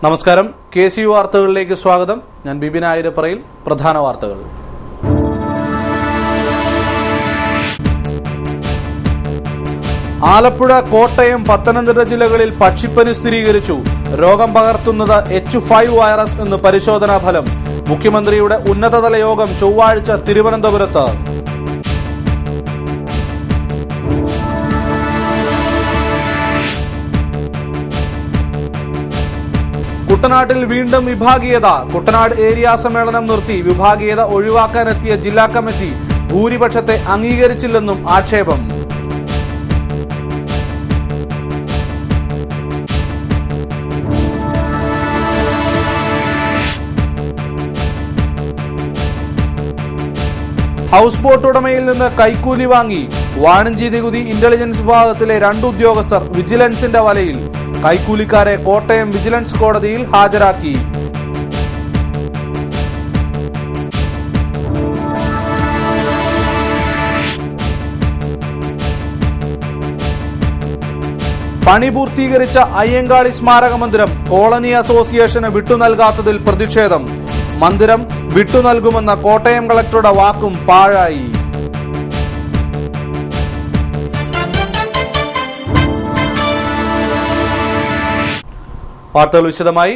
നമസ്കാരം, KCU വാർത്തകളിലേക്ക് സ്വാഗതം. ഞാൻ ബിബിൻ ആയിരപ്പറയിൽ. പ്രധാന വാർത്തകൾ. ആലപ്പുഴ, കോട്ടയം, പത്തനംതിട്ട ജില്ലകളിൽ പക്ഷിപ്പനി സ്ഥിരീകരിച്ചു. രോഗം പകർത്തുന്നത് H5 വൈറസ് എന്ന് പരിശോധനാ ഫലം. മുഖ്യമന്ത്രിയുടെ ഉന്നതതല യോഗം ചൊവ്വാഴ്ച തിരുവനന്തപുരത്ത്. കുട്ടനാട്ടിൽ വീണ്ടും വിഭാഗീയത. കുട്ടനാട് ഏരിയ സമ്മേളനം നിർത്തി വിഭാഗീയത ഒഴിവാക്കാനെത്തിയ ജില്ലാ കമ്മിറ്റി ഭൂരിപക്ഷത്തെ അംഗീകരിച്ചില്ലെന്നും ആക്ഷേപം. ഹൌസ് ബോട്ട് ഉടമയിൽ നിന്ന് കൈക്കൂലി വാങ്ങി. വാണിജ്യ നികുതി ഇന്റലിജൻസ് വിഭാഗത്തിലെ 2 ഉദ്യോഗസ്ഥർ വിജിലൻസിന്റെ വലയിൽ. കൈക്കൂലിക്കാരെ കോട്ടയം വിജിലൻസ് കോടതിയിൽ ഹാജരാക്കി. പണി പൂർത്തീകരിച്ച അയ്യങ്കാളി സ്മാരക മന്ദിരം കോളനി അസോസിയേഷന് വിട്ടുനൽകാത്തതിൽ പ്രതിഷേധം. മന്ദിരം വിട്ടുനൽകുമെന്ന കോട്ടയം കളക്ടറുടെ വാക്കും പാഴായി. വാർത്തകൾ വിശദമായി.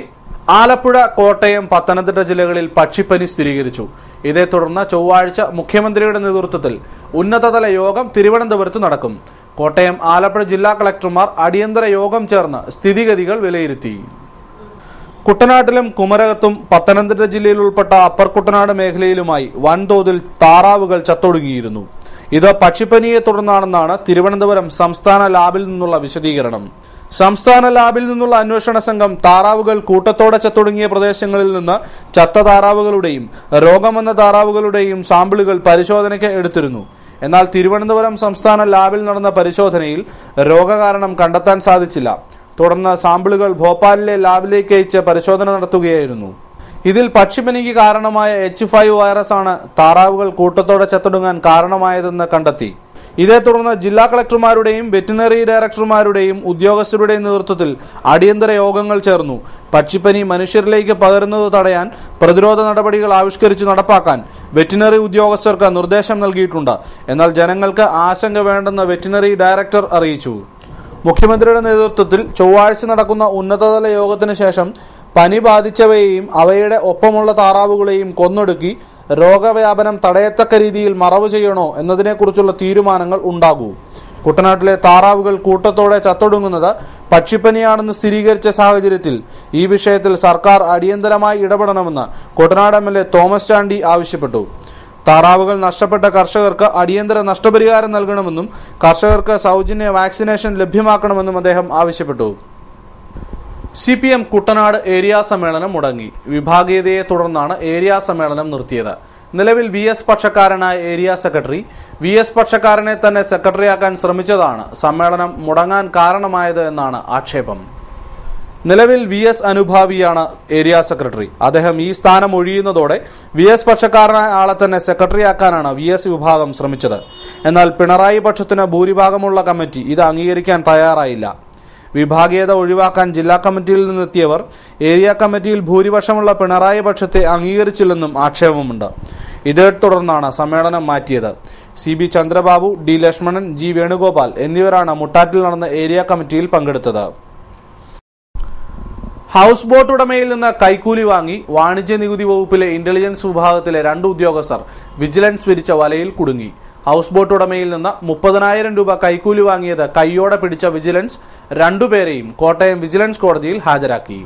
ആലപ്പുഴ, കോട്ടയം, പത്തനംതിട്ട ജില്ലകളിൽ പക്ഷിപ്പനി സ്ഥിരീകരിച്ചു. ഇതേ തുടർന്ന് ചൊവ്വാഴ്ച മുഖ്യമന്ത്രിയുടെ നേതൃത്വത്തിൽ ഉന്നതതല യോഗം തിരുവനന്തപുരത്ത് നടക്കും. കോട്ടയം, ആലപ്പുഴ ജില്ലാ കളക്ടർമാർ അടിയന്തര യോഗം ചേർന്ന് സ്ഥിതിഗതികൾ വിലയിരുത്തി. കുട്ടനാട്ടിലും കുമരകത്തും പത്തനംതിട്ട ജില്ലയിൽ ഉൾപ്പെട്ട അപ്പർ കുട്ടനാട് മേഖലയിലുമായി വൻതോതിൽ താറാവുകൾ ചത്തൊടുങ്ങിയിരുന്നു. ഇത് പക്ഷിപ്പനിയെ തുടർന്നാണെന്നാണ് തിരുവനന്തപുരം സംസ്ഥാന ലാബിൽ നിന്നുള്ള വിശദീകരണം. സംസ്ഥാന ലാബിൽ നിന്നുള്ള അന്വേഷണ സംഘം താറാവുകൾ കൂട്ടത്തോടെ ചത്തൊടുങ്ങിയ പ്രദേശങ്ങളിൽ നിന്ന് ചത്ത താറാവുകളുടെയും രോഗം വന്ന താറാവുകളുടെയും സാമ്പിളുകൾ പരിശോധനയ്ക്ക് എടുത്തിരുന്നു. എന്നാൽ തിരുവനന്തപുരം സംസ്ഥാന ലാബിൽ നടന്ന പരിശോധനയിൽ രോഗകാരണം കണ്ടെത്താൻ സാധിച്ചില്ല. തുടർന്ന് സാമ്പിളുകൾ ഭോപ്പാലിലെ ലാബിലേക്ക് അയച്ച് പരിശോധന നടത്തുകയായിരുന്നു. ഇതിൽ പക്ഷിപ്പനിക്ക് കാരണമായ H5 വൈറസ് ആണ് താറാവുകൾ കൂട്ടത്തോടെ ചത്തൊടുങ്ങാൻ കാരണമായതെന്ന് കണ്ടെത്തി. ഇതേ തുടർന്ന് ജില്ലാ കളക്ടർമാരുടെയും വെറ്റിനറി ഡയറക്ടർമാരുടെയും ഉദ്യോഗസ്ഥരുടെയും നേതൃത്വത്തിൽ അടിയന്തര യോഗങ്ങൾ ചേർന്നു. പക്ഷിപ്പനി മനുഷ്യരിലേക്ക് പകരുന്നത് തടയാൻ പ്രതിരോധ നടപടികൾ ആവിഷ്കരിച്ച് നടപ്പാക്കാൻ വെറ്റിനറി ഉദ്യോഗസ്ഥർക്ക് നിർദ്ദേശം നൽകിയിട്ടുണ്ട്. എന്നാൽ ജനങ്ങൾക്ക് ആശങ്ക വേണ്ടെന്ന് വെറ്റിനറി ഡയറക്ടർ അറിയിച്ചു. മുഖ്യമന്ത്രിയുടെ നേതൃത്വത്തിൽ ചൊവ്വാഴ്ച നടക്കുന്ന ഉന്നതതല യോഗത്തിന് ശേഷം പനി ബാധിച്ചവയെയും അവയുടെ ഒപ്പമുള്ള താറാവുകളെയും കൊന്നൊടുക്കി രോഗവ്യാപനം തടയത്തക്ക രീതിയിൽ മറവ് ചെയ്യണോ എന്നതിനെക്കുറിച്ചുള്ള തീരുമാനങ്ങൾ ഉണ്ടാകൂ. കുട്ടനാട്ടിലെ താറാവുകൾ കൂട്ടത്തോടെ ചത്തൊടുങ്ങുന്നത് പക്ഷിപ്പനിയാണെന്ന് സ്ഥിരീകരിച്ച സാഹചര്യത്തിൽ ഈ വിഷയത്തിൽ സർക്കാർ അടിയന്തരമായി ഇടപെടണമെന്ന് കുട്ടനാട് MLA തോമസ് ചാണ്ടി ആവശ്യപ്പെട്ടു. താറാവുകൾ നഷ്ടപ്പെട്ട കർഷകർക്ക് അടിയന്തര നഷ്ടപരിഹാരം നൽകണമെന്നും കർഷകർക്ക് സൌജന്യ വാക്സിനേഷൻ ലഭ്യമാക്കണമെന്നും അദ്ദേഹം ആവശ്യപ്പെട്ടു. CPM കുട്ടനാട് ഏരിയ സമ്മേളനം മുടങ്ങി. വിഭാഗീയതയെ തുടർന്നാണ് ഏരിയ സമ്മേളനം നിർത്തിയത്. നിലവിൽ VS പക്ഷക്കാരനായ ഏരിയ സെക്രട്ടറി VS പക്ഷക്കാരനെ തന്നെ സെക്രട്ടറിയാക്കാൻ ശ്രമിച്ചതാണ് സമ്മേളനം മുടങ്ങാൻ കാരണമായത് എന്നാണ് ആക്ഷേപം. നിലവിൽ VS അനുഭാവിയാണ് ഏരിയ സെക്രട്ടറി. അദ്ദേഹം ഈ സ്ഥാനം ഒഴിയുന്നതോടെ VS പക്ഷക്കാരനായ ആളെ തന്നെ സെക്രട്ടറിയാക്കാനാണ് VS വിഭാഗം ശ്രമിച്ചത്. എന്നാൽ പിണറായി പക്ഷത്തിന് ഭൂരിഭാഗമുള്ള കമ്മിറ്റി ഇത് അംഗീകരിക്കാൻ തയ്യാറായില്ല. വിഭാഗീയത ഒഴിവാക്കാൻ ജില്ലാ കമ്മിറ്റിയിൽ നിന്നെത്തിയവർ ഏരിയ കമ്മിറ്റിയിൽ ഭൂരിപക്ഷമുള്ള പിണറായി പക്ഷത്തെ അംഗീകരിച്ചില്ലെന്നും ആക്ഷേപമുണ്ട്. ഇതേ തുടർന്നാണ് സമ്മേളനം മാറ്റിയത്. CB Chandrababu, D Lakshmanan, G Venugopal എന്നിവരാണ് മുട്ടാറ്റിൽ നടന്ന ഏരിയ കമ്മിറ്റിയിൽ പങ്കെടുത്തത്. ഹൌസ് ബോട്ട് ഉടമയിൽ നിന്ന് കൈക്കൂലി വാങ്ങി വാണിജ്യ നികുതി വകുപ്പിലെ ഇന്റലിജൻസ് വിഭാഗത്തിലെ 2 ഉദ്യോഗസ്ഥർ വിജിലൻസ് വിരിച്ച വലയിൽ കുടുങ്ങി. ഹൌസ് ബോട്ട് ഉടമയിൽ നിന്ന് 30,000 രൂപ കൈക്കൂലി വാങ്ങിയത് കൈയോടെ പിടിച്ച വിജിലൻസ് 2 പേരെയും കോട്ടയം വിജിലൻസ് കോടതിയിൽ ഹാജരാക്കി.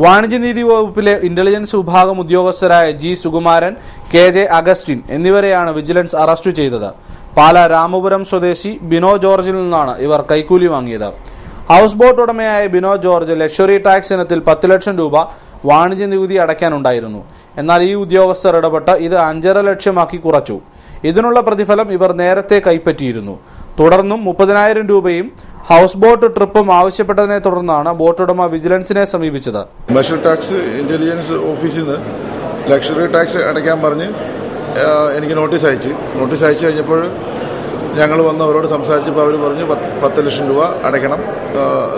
വാണിജ്യനീതി വകുപ്പിലെ ഇന്റലിജൻസ് വിഭാഗം ഉദ്യോഗസ്ഥരായ G സുകുമാരൻ, KJ അഗസ്റ്റിൻ എന്നിവരെയാണ് വിജിലൻസ് അറസ്റ്റ് ചെയ്തത്. പാല രാമപുരം സ്വദേശി ബിനോ ജോർജിൽ നിന്നാണ് ഇവർ കൈക്കൂലി വാങ്ങിയത്. ഹൌസ് ബോട്ട് ഉടമയായ ബിനോ ജോർജ് ലക്ഷറി ടാക്സ് ഇനത്തിൽ 10 ലക്ഷം രൂപ വാണിജ്യ നികുതി അടയ്ക്കാനുണ്ടായിരുന്നു. എന്നാൽ ഈ ഉദ്യോഗസ്ഥർ ഇടപെട്ട് ഇത് 5.5 ലക്ഷമാക്കി കുറച്ചു. ഇതിനുള്ള പ്രതിഫലം ഇവർ നേരത്തെ കൈപ്പറ്റിയിരുന്നു. തുടർന്നും 30,000 രൂപയും ഹൌസ് ബോട്ട് ട്രിപ്പും ആവശ്യപ്പെട്ടതിനെ തുടർന്നാണ് ബോട്ടുടമ വിജിലൻസിനെ സമീപിച്ചത്. കമേഴ്ഷ്യൽ ടാക്സ് ഇന്റലിജൻസ് ഓഫീസിൽ നിന്ന് ലക്ഷറി ടാക്സ് അടയ്ക്കാൻ പറഞ്ഞ് എനിക്ക് നോട്ടീസ് അയച്ചു കഴിഞ്ഞപ്പോൾ ഞങ്ങൾ വന്ന് അവരോട് സംസാരിച്ചപ്പോൾ അവർ പറഞ്ഞു 10 ലക്ഷം രൂപ അടയ്ക്കണം.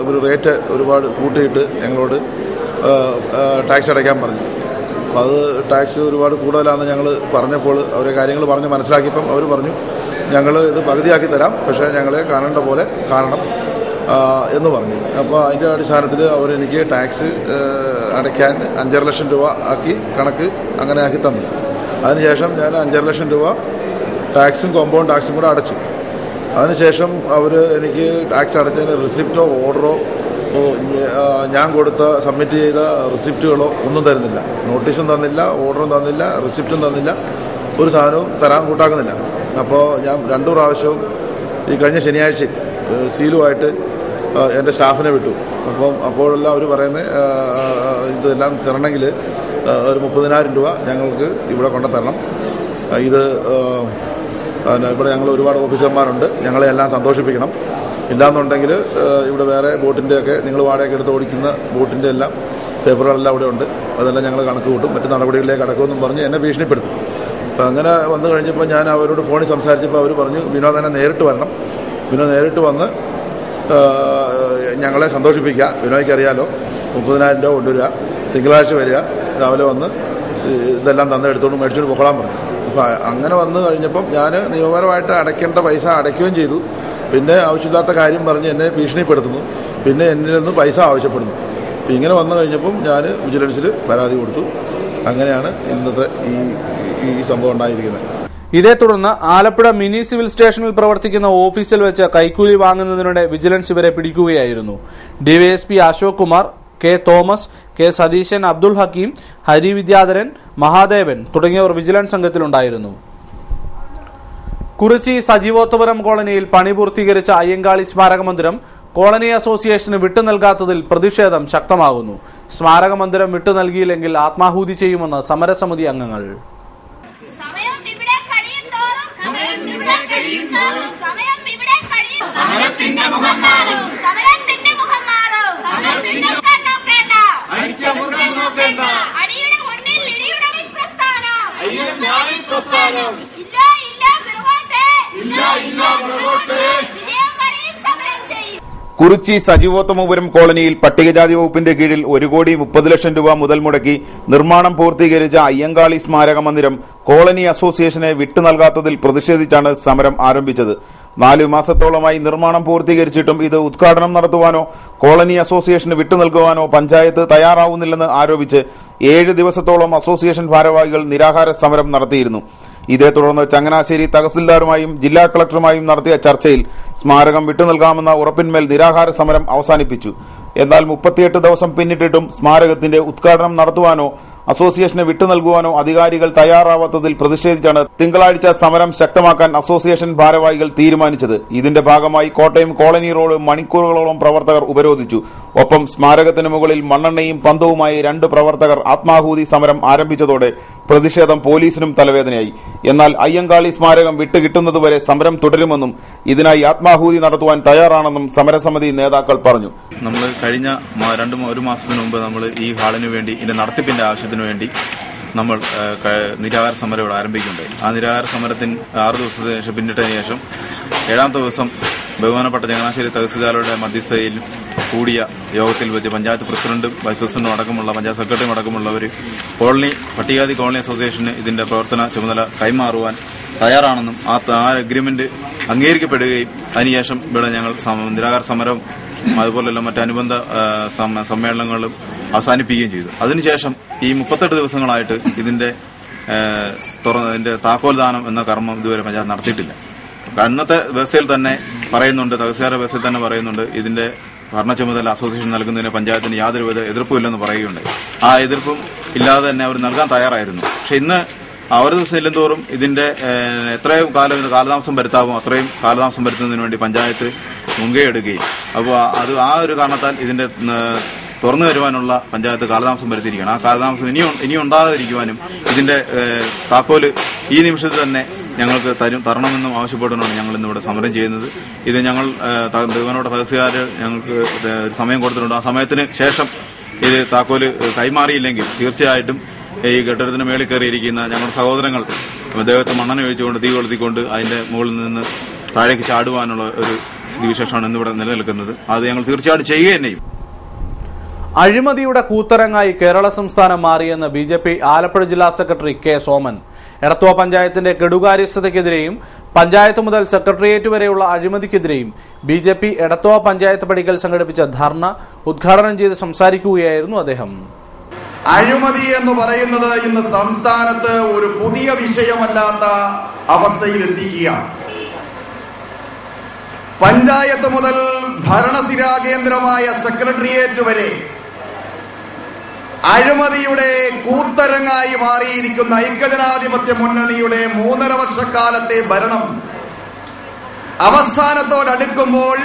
ഇവർ റേറ്റ് ഒരുപാട് കൂട്ടിയിട്ട് ഞങ്ങളോട് ടാക്സ് അടയ്ക്കാൻ പറഞ്ഞു. അപ്പോൾ അത് ടാക്സ് ഒരുപാട് കൂടുതലാണെന്ന് ഞങ്ങൾ പറഞ്ഞപ്പോൾ അവരെ കാര്യങ്ങൾ പറഞ്ഞ് മനസ്സിലാക്കിയപ്പം അവർ പറഞ്ഞു ഞങ്ങൾ ഇത് പകുതിയാക്കി തരാം, പക്ഷേ ഞങ്ങളെ കാണേണ്ട പോലെ കാണണം എന്ന് പറഞ്ഞു. അപ്പോൾ അതിൻ്റെ അടിസ്ഥാനത്തിൽ അവരെനിക്ക് ടാക്സ് അടയ്ക്കാൻ 5.5 ലക്ഷം രൂപ ആക്കി കണക്ക് അങ്ങനെ ആക്കി തന്നു. അതിനുശേഷം ഞാൻ 5.5 ലക്ഷം രൂപ ടാക്സും കോമ്പൗണ്ട് ടാക്സും കൂടെ അടച്ചു. അതിനുശേഷം അവർ എനിക്ക് ടാക്സ് അടച്ചതിന് റിസിപ്റ്റോ ഓർഡറോ ഞാൻ കൊടുത്ത സബ്മിറ്റ് ചെയ്ത റിസിപ്റ്റുകളോ ഒന്നും തരുന്നില്ല. നോട്ടീസും തന്നില്ല, ഓർഡറും തന്നില്ല, റിസിപ്റ്റും തന്നില്ല, ഒരു സാധനവും തരാൻ കൂട്ടാക്കുന്നില്ല. അപ്പോൾ ഞാൻ 2 പ്രാവശ്യവും ഈ കഴിഞ്ഞ ശനിയാഴ്ച സീലുമായിട്ട് എൻ്റെ സ്റ്റാഫിനെ വിട്ടു. അപ്പോഴെല്ലാം അവർ പറയുന്നത് ഇതെല്ലാം തരണമെങ്കിൽ ഒരു 30,000 രൂപ ഞങ്ങൾക്ക് ഇവിടെ കൊണ്ടുതരണം. ഇത് ഇവിടെ ഞങ്ങൾ ഒരുപാട് ഓഫീസർമാരുണ്ട്, ഞങ്ങളെ എല്ലാം സന്തോഷിപ്പിക്കണം. ഇല്ലാന്നുണ്ടെങ്കിൽ ഇവിടെ വേറെ ബോട്ടിൻ്റെയൊക്കെ നിങ്ങൾ വാടകയ്ക്ക് എടുത്ത് ഓടിക്കുന്ന ബോട്ടിൻ്റെ എല്ലാം പേപ്പറുകളെല്ലാം ഇവിടെ ഉണ്ട്, അതെല്ലാം ഞങ്ങൾ കണക്ക് കൂട്ടും, മറ്റ് നടപടികളിലേക്ക് കടക്കുമെന്നും പറഞ്ഞ് എന്നെ ഭീഷണിപ്പെടുത്തി. അപ്പോൾ അങ്ങനെ വന്നു കഴിഞ്ഞപ്പോൾ ഞാൻ അവരോട് ഫോണിൽ സംസാരിച്ചപ്പോൾ അവർ പറഞ്ഞു വിനോദനെ നേരിട്ട് വരണം, വിനോദ് നേരിട്ട് വന്ന് ഞങ്ങളെ സന്തോഷിപ്പിക്കുക, വിനോയ്ക്ക് അറിയാലോ 30,000 രൂപ കൊണ്ടുവരിക, തിങ്കളാഴ്ച വരിക, രാവിലെ വന്ന് ഇതെല്ലാം എടുത്തുകൊണ്ട് മേടിച്ചുകൊണ്ട് പൊക്കോളാൻ പറഞ്ഞു. അപ്പോൾ അങ്ങനെ വന്നു കഴിഞ്ഞപ്പം ഞാൻ നിയമപരമായിട്ട് അടയ്ക്കേണ്ട പൈസ അടയ്ക്കുകയും ചെയ്തു. പിന്നെ ആവശ്യമില്ലാത്ത കാര്യം പറഞ്ഞ് എന്നെ ഭീഷണിപ്പെടുത്തുന്നു, പിന്നെ എന്നിൽ നിന്ന് പൈസ ആവശ്യപ്പെടുന്നു. അപ്പോൾ ഇങ്ങനെ വന്നു കഴിഞ്ഞപ്പം ഞാൻ വിജിലൻസിൽ പരാതി കൊടുത്തു. അങ്ങനെയാണ് ഇന്നത്തെ ഈ സംഭവം ഉണ്ടായിരിക്കുന്നത്. ഇതേ തുടർന്ന് ആലപ്പുഴ മിനി സിവിൽ സ്റ്റേഷനിൽ പ്രവർത്തിക്കുന്ന ഓഫീസിൽ വെച്ച് കൈക്കൂലി വാങ്ങുന്നതിനിടെ വിജിലൻസ് ഇവരെ പിടിക്കുകയായിരുന്നു. DYSP Ashok Kumar, K Thomas, K Satheesan, Abdul Hakeem, Hari Vidyadharan, Mahadevan തുടങ്ങിയവർ വിജിലൻസ് സംഘത്തിലുണ്ടായിരുന്നു. കുറിച്ചി സജീവോത്തപുരം കോളനിയിൽ പണി പൂർത്തീകരിച്ച അയ്യങ്കാളി സ്മാരക മന്ദിരം കോളനി അസോസിയേഷന് വിട്ടു നൽകാത്തതിൽ പ്രതിഷേധം ശക്തമാകുന്നു. സ്മാരക മന്ദിരം വിട്ടു നൽകിയില്ലെങ്കിൽ ആത്മാഹൂതി ചെയ്യുമെന്ന് സമരസമിതി അംഗങ്ങൾ. കുറിച്ചി സജീവോത്തമപുരം കോളനിയിൽ പട്ടികജാതി വകുപ്പിന്റെ കീഴിൽ 1,30,00,000 രൂപ മുതൽ മുടക്കി നിർമ്മാണം പൂർത്തീകരിച്ച അയ്യങ്കാളി സ്മാരക മന്ദിരം കോളനി അസോസിയേഷനെ വിട്ടു നൽകാത്തതിൽ പ്രതിഷേധിച്ചാണ് സമരം ആരംഭിച്ചത്. 4 മാസത്തോളമായി നിർമ്മാണം പൂർത്തീകരിച്ചിട്ടും ഇത് ഉദ്ഘാടനം നടത്തുവാനോ കോളനി അസോസിയേഷന് വിട്ടു നൽകുവാനോ പഞ്ചായത്ത് തയ്യാറാവുന്നില്ലെന്ന് ആരോപിച്ച് 7 ദിവസത്തോളം അസോസിയേഷൻ ഭാരവാഹികൾ നിരാഹാര സമരം നടത്തിയിരുന്നു. ഇതേ തുടർന്ന് ചങ്ങനാശ്ശേരി തഹസിൽദാറുമായും ജില്ലാ കളക്ടറുമായും നടത്തിയ ചർച്ചയിൽ സ്മാരകം വിട്ടു നൽകാമെന്ന ഉറപ്പിന്മേൽ നിരാഹാര സമരം അവസാനിപ്പിച്ചു. എന്നാൽ 38 ദിവസം പിന്നിട്ടിട്ടും സ്മാരകത്തിന്റെ ഉദ്ഘാടനം നടത്തുവാനോ അസോസിയേഷനെ വിട്ടു നൽകുവാനോ അധികാരികൾ തയ്യാറാവാത്തതിൽ പ്രതിഷേധിച്ചാണ് തിങ്കളാഴ്ച സമരം ശക്തമാക്കാൻ അസോസിയേഷൻ ഭാരവാഹികൾ തീരുമാനിച്ചത്. ഇതിന്റെ ഭാഗമായി കോട്ടയം കോളനി റോഡ് മണിക്കൂറുകളോളം പ്രവർത്തകർ ഉപരോധിച്ചു. ഒപ്പം സ്മാരകത്തിന് മുകളിൽ മണ്ണെണ്ണയും പന്തവുമായി 2 പ്രവർത്തകർ ആത്മാഹൂതി സമരം ആരംഭിച്ചതോടെ പ്രതിഷേധം പോലീസിനും തലവേദനയായി. എന്നാൽ അയ്യങ്കാളി സ്മാരകം വിട്ടുകിട്ടുന്നതുവരെ സമരം തുടരുമെന്നും ഇതിനായി ആത്മാഹൂതി നടത്തുവാൻ തയ്യാറാണെന്നും സമരസമിതി നേതാക്കൾ പറഞ്ഞു. നമ്മൾ കഴിഞ്ഞ 1 മാസത്തിന് മുമ്പ് നമ്മൾ ഈ ഹാളിന് വേണ്ടി ഇതിന്റെ നടത്തിപ്പിന്റെ ആവശ്യത്തിന് വേണ്ടി നമ്മൾ നിരാഹാര സമരം ഇവിടെ ആരംഭിക്കുകയുണ്ടായി. ആ നിരാഹാര സമരത്തിന് 6 ദിവസത്തിന് ശേഷം പിന്നിട്ടതിന് ശേഷം 7ാമത്തെ ദിവസം ബഹുമാനപ്പെട്ട ചങ്ങനാശ്ശേരി തഹസിൽദാരുടെ മധ്യസ്ഥതയിൽ കൂടിയ യോഗത്തിൽ വെച്ച് പഞ്ചായത്ത് പ്രസിഡന്റും വൈസ് പ്രസിഡന്റും അടക്കമുള്ള പഞ്ചായത്ത് സെക്രട്ടറിയും അടക്കമുള്ളവർ പട്ടികജാതി കോളനി അസോസിയേഷന് ഇതിന്റെ പ്രവർത്തന ചുമതല കൈമാറുവാൻ തയ്യാറാണെന്നും ആ അഗ്രിമെന്റ് അംഗീകരിക്കപ്പെടുകയും അതിനുശേഷം ഇവിടെ ഞങ്ങൾ നിരാഹാര സമരം അതുപോലെയുള്ള മറ്റനുബന്ധ സമ്മേളനങ്ങളും അവസാനിപ്പിക്കുകയും ചെയ്തു. അതിനുശേഷം ഈ 38 ദിവസങ്ങളായിട്ട് ഇതിന്റെ താക്കോൽദാനം എന്ന കർമ്മം ഇതുവരെ പഞ്ചായത്ത് നടത്തിയിട്ടില്ല. അന്നത്തെ വ്യവസ്ഥയിൽ തന്നെ പറയുന്നുണ്ട്, തഹസിൽദാരുടെ വ്യവസ്ഥയിൽ തന്നെ പറയുന്നുണ്ട്, ഇതിന്റെ ഭരണ ചുമതല അസോസിയേഷൻ നൽകുന്നതിന് പഞ്ചായത്തിന് യാതൊരുവിധ എതിർപ്പുമില്ലെന്ന് പറയുകയുണ്ടായി. ആ എതിർപ്പും ഇല്ലാതെ തന്നെ അവർ നൽകാൻ തയ്യാറായിരുന്നു. പക്ഷെ ഇന്ന് ഒരു ദിവസം ഇല്ലെന്തോറും ഇതിന്റെ എത്രയും കാലതാമസം വരുത്താമോ അത്രയും കാലതാമസം വരുത്തുന്നതിന് വേണ്ടി പഞ്ചായത്ത് മുൻകൈ എടുക്കുകയും അപ്പോൾ അത് ആ ഒരു കാരണത്താൽ ഇതിന്റെ തുറന്നു വരുവാനുള്ള പഞ്ചായത്ത് കാലതാമസം വരുത്തിയിരിക്കുകയാണ്. ആ കാലതാമസം ഇനി ഉണ്ടാകാതിരിക്കുവാനും ഇതിന്റെ താക്കോല് ഈ നിമിഷത്തിൽ തന്നെ ഞങ്ങൾക്ക് തരണമെന്നും ആവശ്യപ്പെടുന്നതാണ് ഞങ്ങൾ ഇന്നിവിടെ സമരം ചെയ്യുന്നത്. ഇത് ഞങ്ങൾ ബഹുമാനപ്പെട്ട തഹസിൽദാർ ഞങ്ങൾക്ക് സമയം കൊടുത്തിട്ടുണ്ട്. ആ സമയത്തിന് ശേഷം ഇത് താക്കോല് കൈമാറിയില്ലെങ്കിൽ തീർച്ചയായിട്ടും ഈ കെട്ടിടത്തിന് മേളിൽ കയറിയിരിക്കുന്ന ഞങ്ങളുടെ സഹോദരങ്ങൾ അദ്ദേഹത്തെ മണ്ണെണ്ണ ഒഴിച്ചുകൊണ്ട് തീ കൊളുത്തിക്കൊണ്ട് അതിന്റെ മുകളിൽ നിന്ന് താഴേക്ക് ചാടുവാനുള്ള ഒരു സ്ഥിതിവിശേഷമാണ് ഇന്നിവിടെ നിലനിൽക്കുന്നത്. അത് ഞങ്ങൾ തീർച്ചയായിട്ടും ചെയ്യുക തന്നെയും. അഴിമതിയുടെ കൂത്തരങ്ങായി കേരള സംസ്ഥാനം മാറിയെന്ന് ബിജെപി ആലപ്പുഴ ജില്ലാ സെക്രട്ടറി കെ സോമൻ. എടത്വ പഞ്ചായത്തിന്റെ കെടുകാര്യസ്ഥതയ്ക്കെതിരെയും പഞ്ചായത്ത് മുതൽ സെക്രട്ടേറിയറ്റ് വരെയുള്ള അഴിമതിക്കെതിരെയും ബിജെപി എടത്വ പഞ്ചായത്ത് പടിക്കൽ സംഘടിപ്പിച്ച ധർണ ഉദ്ഘാടനം ചെയ്ത് സംസാരിക്കുകയായിരുന്നു അദ്ദേഹം. അഴിമതി എന്ന് പറയുന്നത് ഇന്ന് സംസ്ഥാനത്ത് ഒരു പുതിയ വിഷയമല്ലാത്ത അവസ്ഥയിലെത്തിക്കുകയാണ്. പഞ്ചായത്ത് മുതൽ ഭരണസിരാ കേന്ദ്രമായ സെക്രട്ടേറിയറ്റ് വരെ അഴിമതിയുടെ കൂത്തരങ്ങായി മാറിയിരിക്കുന്ന ഐക്യജനാധിപത്യ മുന്നണിയുടെ 3.5 വർഷക്കാലത്തെ ഭരണം അവസാനത്തോടടുക്കുമ്പോൾ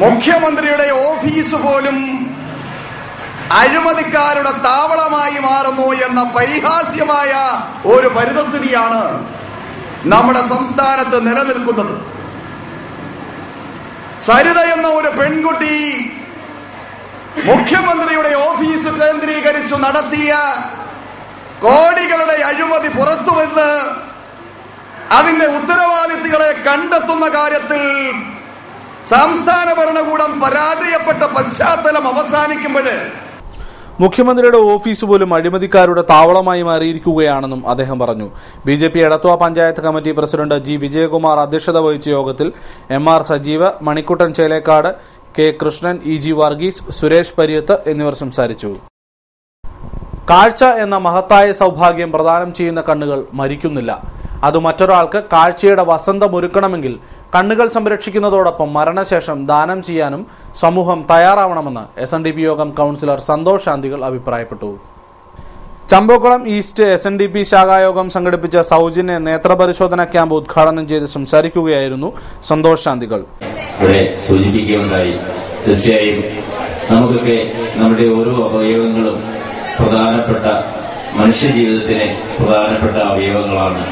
മുഖ്യമന്ത്രിയുടെ ഓഫീസ് പോലും അഴിമതിക്കാരുടെ താവളമായി മാറുന്നു എന്ന പരിഹാസ്യമായ ഒരു പരിതസ്ഥിതിയാണ് നമ്മുടെ സംസ്ഥാനത്ത് നിലനിൽക്കുന്നത്. സരിത എന്ന ഒരു പെൺകുട്ടി മുഖ്യമന്ത്രിയുടെ ഓഫീസ് കേന്ദ്രീകരിച്ചു നടത്തിയ കോടികളുടെ അഴിമതി പുറത്തുവന്ന് അതിന്റെ ഉത്തരവാദിത്തങ്ങളെ കണ്ടെത്തുന്ന കാര്യത്തിൽ സംസ്ഥാന ഭരണകൂടം പരാജയപ്പെട്ട പശ്ചാത്തലം അവസാനിക്കുമ്പോൾ മുഖ്യമന്ത്രിയുടെ ഓഫീസ് പോലും അഴിമതിക്കാരുടെ താവളമായി മാറിയിരിക്കുകയാണെന്നും അദ്ദേഹം പറഞ്ഞു. BJP Edathua panchayat committee president G Vijayakumar അധ്യക്ഷത വഹിച്ച യോഗത്തിൽ MR Sajeev, Manikuttan Chelekkad, K Krishnan, EG Varghese, Suresh Pariyath എന്നിവർ സംസാരിച്ചു. കാഴ്ച എന്ന മഹത്തായ സൌഭാഗ്യം പ്രദാനം ചെയ്യുന്ന കണ്ണുകൾ മരിക്കുന്നില്ല. അത് മറ്റൊരാൾക്ക് കാഴ്ചയുടെ വസന്തമൊരുക്കണമെങ്കിൽ കണ്ണുകൾ സംരക്ഷിക്കുന്നതോടൊപ്പം മരണശേഷം ദാനം ചെയ്യാനും സമൂഹം തയ്യാറാവണമെന്ന് SNDP യോഗം കൌൺസിലർ സന്തോഷ് ശാന്തികൾ അഭിപ്രായപ്പെട്ടു. ചമ്പക്കുളം ഈസ്റ്റ് SNDP ശാഖായോഗം സംഘടിപ്പിച്ച സൌജന്യ നേത്രപരിശോധന ക്യാമ്പ് ഉദ്ഘാടനം ചെയ്ത് സംസാരിക്കുകയായിരുന്നു സന്തോഷ് ശാന്തികൾ. സൂചിപ്പിക്കുകയുണ്ടായി. തീർച്ചയായും നമുക്കൊക്കെ നമ്മുടെ ഓരോ അവയവങ്ങളും പ്രധാനപ്പെട്ട മനുഷ്യജീവിതത്തിന് പ്രധാനപ്പെട്ട അവയവങ്ങളാണ്.